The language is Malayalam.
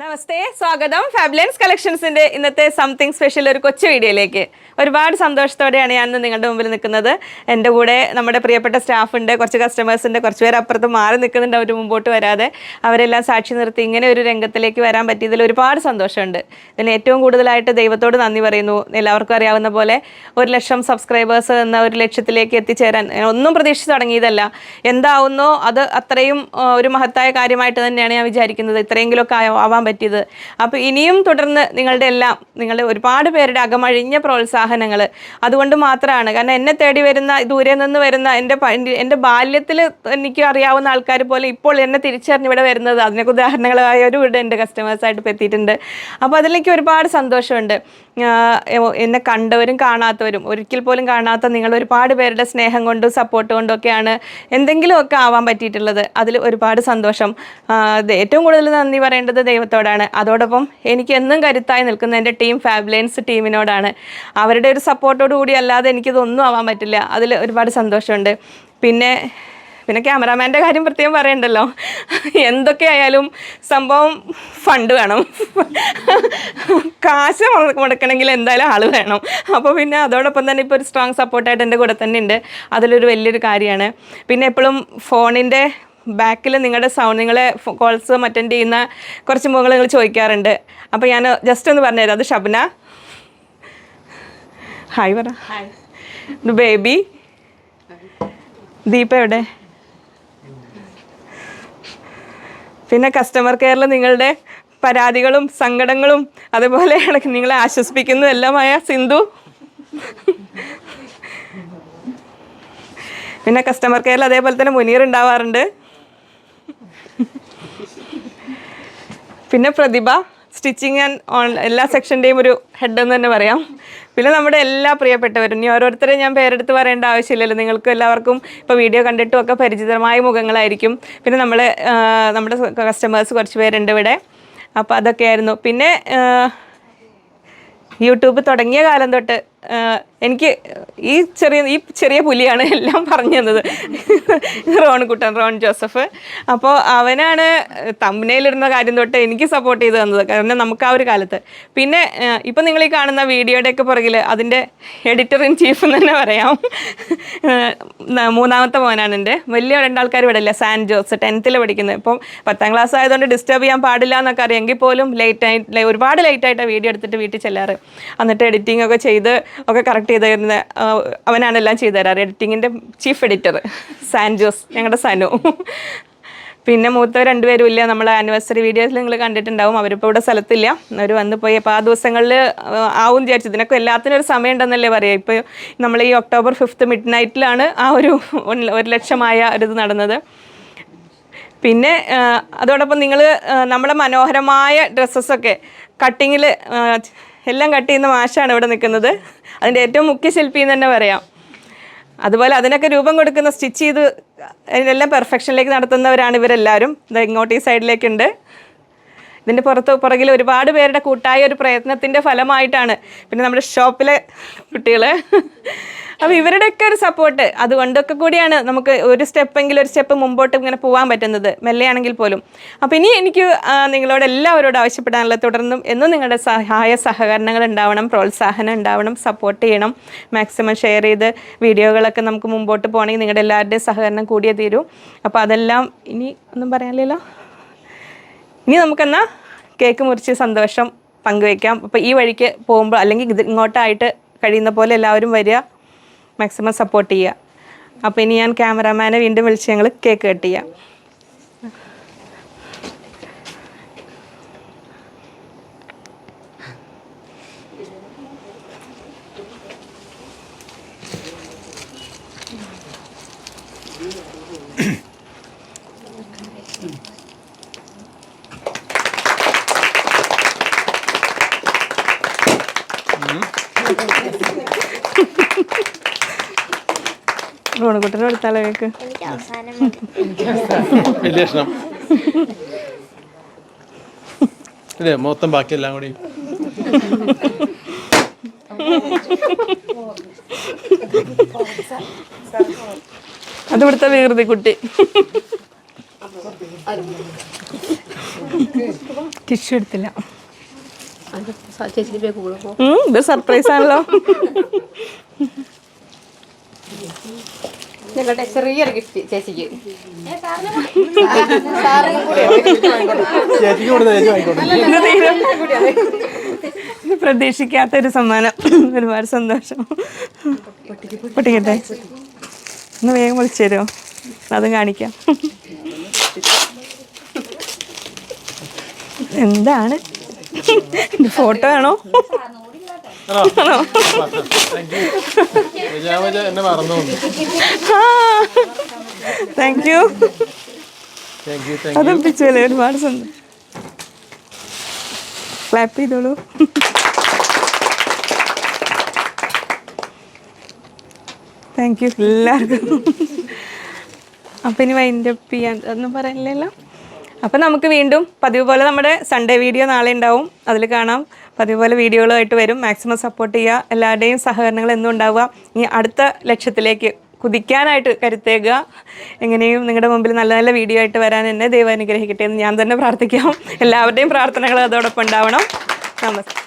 നമസ്തേ, സ്വാഗതം ഫാബ്ലൈൻസ് കളക്ഷൻസിന്റെ ഇന്നത്തെ സംതിങ് സ്പെഷ്യൽ ഒരു കൊച്ചു വീഡിയോയിലേക്ക്. ഒരുപാട് സന്തോഷത്തോടെയാണ് ഞാൻ നിങ്ങളുടെ മുമ്പിൽ നിൽക്കുന്നത്. എൻ്റെ കൂടെ നമ്മുടെ പ്രിയപ്പെട്ട സ്റ്റാഫുണ്ട്, കുറച്ച് കസ്റ്റമേഴ്സിൻ്റെ, കുറച്ച് പേര് അപ്പുറത്ത് മാറി നിൽക്കുന്നുണ്ട്. അവർ മുമ്പോട്ട് വരാതെ അവരെല്ലാം സാക്ഷി നിർത്തി ഇങ്ങനെ ഒരു രംഗത്തിലേക്ക് വരാൻ പറ്റിയതിൽ ഒരുപാട് സന്തോഷമുണ്ട്. ഇതിന് ഏറ്റവും കൂടുതലായിട്ട് ദൈവത്തോട് നന്ദി പറയുന്നു. എല്ലാവർക്കും അറിയാവുന്ന പോലെ 1,00,000 സബ്സ്ക്രൈബേഴ്സ് എന്ന ഒരു ലക്ഷ്യത്തിലേക്ക് എത്തിച്ചേരാൻ ഒന്നും പ്രതീക്ഷിച്ച് തുടങ്ങിയതല്ല. എന്താവുന്നോ അത് അത്രയും ഒരു മഹത്തായ കാര്യമായിട്ട് തന്നെയാണ് ഞാൻ വിചാരിക്കുന്നത്. ഇത്രയെങ്കിലുമൊക്കെ ആവാൻ പറ്റിയത്. അപ്പോൾ ഇനിയും തുടർന്ന് നിങ്ങളുടെ ഒരുപാട് പേരുടെ അകമഴിഞ്ഞ പ്രോത്സാഹനങ്ങൾ അതുകൊണ്ട് മാത്രമാണ്. കാരണം എന്നെ തേടി വരുന്ന, ദൂരെ നിന്ന് വരുന്ന എൻ്റെ ബാല്യത്തിൽ എനിക്ക് അറിയാവുന്ന ആൾക്കാർ പോലെ ഇപ്പോൾ എന്നെ തിരിച്ചറിഞ്ഞ് ഇവിടെ വരുന്നത്, അതിനൊക്കെ ഉദാഹരണങ്ങളായവരും ഇവിടെ എൻ്റെ കസ്റ്റമേഴ്സായിട്ട് ഇപ്പോൾ എത്തിയിട്ടുണ്ട്. അപ്പോൾ അതിലേക്ക് ഒരുപാട് സന്തോഷമുണ്ട്. എന്നെ കണ്ടവരും കാണാത്തവരും, ഒരിക്കൽ പോലും കാണാത്ത നിങ്ങൾ ഒരുപാട് പേരുടെ സ്നേഹം കൊണ്ടും സപ്പോർട്ട് കൊണ്ടും ഒക്കെയാണ് എന്തെങ്കിലുമൊക്കെ ആവാൻ പറ്റിയിട്ടുള്ളത്. അതിൽ ഒരുപാട് സന്തോഷം. ഏറ്റവും കൂടുതൽ നന്ദി പറയേണ്ടത് ദൈവത്തോടാണ്. അതോടൊപ്പം എനിക്ക് എന്നും കരുത്തായി നിൽക്കുന്ന എൻ്റെ ടീം ഫാബ്ലൈൻസ് ടീമിനോടാണ്. അവരുടെ ഒരു സപ്പോർട്ടോടു കൂടി അല്ലാതെ എനിക്കിതൊന്നും ആവാൻ പറ്റില്ല. അതിൽ ഒരുപാട് സന്തോഷമുണ്ട്. പിന്നെ ക്യാമറാമാൻ്റെ കാര്യം പ്രത്യേകം പറയണ്ടല്ലോ. എന്തൊക്കെ ആയാലും സംഭവം ഫണ്ട് വേണം. കാശ് മുടക്കണമെങ്കിൽ എന്തായാലും ആൾ വേണം. അപ്പോൾ പിന്നെ അതോടൊപ്പം തന്നെ ഇപ്പോൾ ഒരു സ്ട്രോങ് സപ്പോർട്ടായിട്ട് എൻ്റെ കൂടെ തന്നെ ഉണ്ട്. അതിലൊരു വലിയൊരു കാര്യമാണ്. പിന്നെ എപ്പോഴും ഫോണിൻ്റെ ബാക്കിൽ നിങ്ങളുടെ നിങ്ങളെ കോൾസ് അറ്റൻഡ് ചെയ്യുന്ന കുറച്ച് മുഖങ്ങൾ നിങ്ങൾ ചോദിക്കാറുണ്ട്. അപ്പോൾ ഞാൻ ജസ്റ്റ് ഒന്ന് പറഞ്ഞുതരാം. അത് ഷബ്ന, ഹായ് പറ. ബേബി, ദീപ എവിടെ? പിന്നെ കസ്റ്റമർ കെയറിൽ നിങ്ങളുടെ പരാതികളും സങ്കടങ്ങളും അതുപോലെ നിങ്ങളെ ആശ്വസിപ്പിക്കുന്നതും എല്ലാമായ സിന്ധു. പിന്നെ കസ്റ്റമർ കെയറിൽ അതേപോലെ തന്നെ മുനീർ ഉണ്ടാവാറുണ്ട്. പിന്നെ പ്രതിഭ, സ്റ്റിച്ചിങ് ആൻഡ് എല്ലാ സെക്ഷൻ്റെയും ഒരു ഹെഡ് എന്ന് തന്നെ പറയാം. പിന്നെ നമ്മുടെ എല്ലാ പ്രിയപ്പെട്ടവരും, ഇനി ഓരോരുത്തരെയും ഞാൻ പേരെടുത്ത് പറയേണ്ട ആവശ്യമില്ലല്ലോ. നിങ്ങൾക്ക് എല്ലാവർക്കും ഇപ്പോൾ വീഡിയോ കണ്ടിട്ടും ഒക്കെ പരിചിതമായ മുഖങ്ങളായിരിക്കും. പിന്നെ നമ്മുടെ കസ്റ്റമേഴ്സ് കുറച്ച് പേരുണ്ട് ഇവിടെ. അപ്പോൾ അതൊക്കെയായിരുന്നു. പിന്നെ യൂട്യൂബ് തുടങ്ങിയ കാലം തൊട്ട് എനിക്ക് ഈ ചെറിയ പുലിയാണ് എല്ലാം പറഞ്ഞു തന്നത്. Ron Joseph. അപ്പോൾ അവനാണ് തമ്പനയിലിടുന്ന കാര്യം തൊട്ട് എനിക്ക് സപ്പോർട്ട് ചെയ്ത് തന്നത്. കാരണം നമുക്ക് ആ ഒരു കാലത്ത്. പിന്നെ ഇപ്പം നിങ്ങൾ ഈ കാണുന്ന വീഡിയോയുടെയൊക്കെ പുറകിൽ അതിൻ്റെ എഡിറ്റർ ഇൻ ചീഫ് എന്ന് തന്നെ പറയാം. മൂന്നാമത്തെ മോനാണ് എൻ്റെ. വലിയ രണ്ടാൾക്കാർ ഇവിടെ ഇല്ല. സാൻ ജോസ് 10th പഠിക്കുന്നത്. ഇപ്പം 10ാം ക്ലാസ് ആയതുകൊണ്ട് ഡിസ്റ്റർബ് ചെയ്യാൻ പാടില്ല എന്നൊക്കെ അറിയാം. എങ്കിൽ പോലും ഒരുപാട് ലേറ്റായിട്ടാണ് വീഡിയോ എടുത്തിട്ട് വീട്ടിൽ ചെല്ലാറ്. എന്നിട്ട് എഡിറ്റിംഗ് ഒക്കെ ചെയ്ത് ഒക്കെ കറക്റ്റ് ചെയ്ത് തരുന്ന അവനാണ് എല്ലാം ചെയ്തു തരാറ്. എഡിറ്റിങ്ങിൻ്റെ ചീഫ് എഡിറ്റർ സാൻ ജോസ്, ഞങ്ങളുടെ സനു. പിന്നെ മൂത്തവർ 2 പേരും ഇല്ല. നമ്മളെ ആനിവേഴ്സറി വീഡിയോസിൽ നിങ്ങൾ കണ്ടിട്ടുണ്ടാവും. അവരിപ്പോൾ ഇവിടെ സ്ഥലത്തില്ല, അവർ വന്നു പോയി. അപ്പോൾ ആ ദിവസങ്ങളിൽ ആവും വിചാരിച്ചു. ഇതിനൊക്കെ എല്ലാത്തിനും ഒരു സമയം ഉണ്ടെന്നല്ലേ പറയാം. ഇപ്പോൾ നമ്മൾ ഈ October 5th മിഡ്നൈറ്റിലാണ് ആ ഒരു 1,00,000 ഒരിത് നടന്നത്. പിന്നെ അതോടൊപ്പം നിങ്ങൾ നമ്മുടെ മനോഹരമായ ഡ്രസ്സസൊക്കെ കട്ടിങ്ങിൽ എല്ലാം കട്ട് ചെയ്യുന്ന മാഷാണ് ഇവിടെ നിൽക്കുന്നത്. അതിൻ്റെ ഏറ്റവും മുഖ്യ ശില്പി എന്ന് തന്നെ പറയാം. അതുപോലെ അതിനൊക്കെ രൂപം കൊടുക്കുന്ന, സ്റ്റിച്ച് ചെയ്ത് അതിനെല്ലാം പെർഫെക്ഷനിലേക്ക് നടത്തുന്നവരാണ് ഇവരെല്ലാവരും. ഇങ്ങോട്ട് ഈ സൈഡിലേക്കുണ്ട്. ഇതിൻ്റെ പുറകിൽ ഒരുപാട് പേരുടെ കൂട്ടായ ഒരു പ്രയത്നത്തിൻ്റെ ഫലമായിട്ടാണ്. പിന്നെ നമ്മുടെ ഷോപ്പിലെ കുട്ടികൾ, അപ്പോൾ ഇവരുടെയൊക്കെ ഒരു സപ്പോർട്ട്, അതുകൊണ്ടൊക്കെ കൂടിയാണ് നമുക്ക് ഒരു സ്റ്റെപ്പ് മുമ്പോട്ട് ഇങ്ങനെ പോകാൻ പറ്റുന്നത്, മെല്ലെയാണെങ്കിൽ പോലും. അപ്പോൾ ഇനി എനിക്ക് നിങ്ങളോട് എല്ലാവരോടും ആവശ്യപ്പെടാനുള്ള, തുടർന്നും എന്നും നിങ്ങളുടെ സഹകരണങ്ങൾ ഉണ്ടാവണം, പ്രോത്സാഹനം ഉണ്ടാവണം, സപ്പോർട്ട് ചെയ്യണം. മാക്സിമം ഷെയർ ചെയ്ത് വീഡിയോകളൊക്കെ നമുക്ക് മുമ്പോട്ട് പോകണമെങ്കിൽ നിങ്ങളുടെ എല്ലാവരുടെയും സഹകരണം കൂടിയേ തീരൂ. അപ്പോൾ അതെല്ലാം ഇനി ഒന്നും പറയാനില്ലല്ലോ. ഇനി നമുക്കെന്നാൽ കേക്ക് മുറിച്ച് സന്തോഷം പങ്കുവയ്ക്കാം. അപ്പോൾ ഈ വഴിക്ക് പോകുമ്പോൾ അല്ലെങ്കിൽ ഇങ്ങോട്ടായിട്ട് കഴിയുന്ന പോലെ എല്ലാവരും വരിക, മാക്സിമം സപ്പോർട്ട് ചെയ്യുക. അപ്പോൾ ഇനി ഞാൻ ക്യാമറാമാനെ വീണ്ടും വിളിച്ച് ഞങ്ങൾ കേക്ക് കട്ട് ചെയ്യാം. റോണക്കുട്ടനെ കൊടുത്താലോ കേക്ക്? മൊത്തം ബാക്കിയെല്ലാം കൂടി അത് ഇവിടുത്തെ വികൃതി കുട്ടി. ടിഷ്യൂ എടുത്തില്ല. ഇത് സർപ്രൈസ് ആണല്ലോ. ഞങ്ങളുടെ ചെറിയൊരു ഗിഫ്റ്റ് ചേച്ചിക്ക്. പ്രതീക്ഷിക്കാത്തൊരു സമ്മാനം. ഒരുപാട് സന്തോഷം. പൊട്ടിക്കട്ടെ, ഒന്ന് വേഗം വിളിച്ചു തരുമോ? അതും കാണിക്കാം. എന്താണ് ഫോട്ടോ ആണോ? Thank you. അതൊപ്പിച്ചല്ലേ, ഒരുപാട് സന്തോഷം. ക്ലാപ്പ് ചെയ്തോളൂ. താങ്ക് യു എല്ലാവർക്കും. അപ്പം ഇനി വൈൻഡ് അപ്പ് ചെയ്യാൻ ഒന്നും പറയാനില്ലല്ലോ. അപ്പം നമുക്ക് വീണ്ടും പതിവ് പോലെ നമ്മുടെ സൺഡേ വീഡിയോ നാളെ ഉണ്ടാവും, അതിൽ കാണാം. പതിവ് പോലെ വീഡിയോകളുമായിട്ട് വരും. മാക്സിമം സപ്പോർട്ട് ചെയ്യുക. എല്ലാവരുടെയും സഹകരണങ്ങൾ എന്നും ഉണ്ടാവുക. ഇനി അടുത്ത ലക്ഷ്യത്തിലേക്ക് കുതിക്കാനായിട്ട് കരുത്തേക്കുക. എങ്ങനെയും നിങ്ങളുടെ മുമ്പിൽ നല്ല നല്ല വീഡിയോ ആയിട്ട് വരാൻ എന്നെ ദൈവം അനുഗ്രഹിക്കട്ടെ എന്ന് ഞാൻ തന്നെ പ്രാർത്ഥിക്കാം. എല്ലാവരുടെയും പ്രാർത്ഥനകൾ അതോടൊപ്പം ഉണ്ടാവണം. നമസ്കാരം.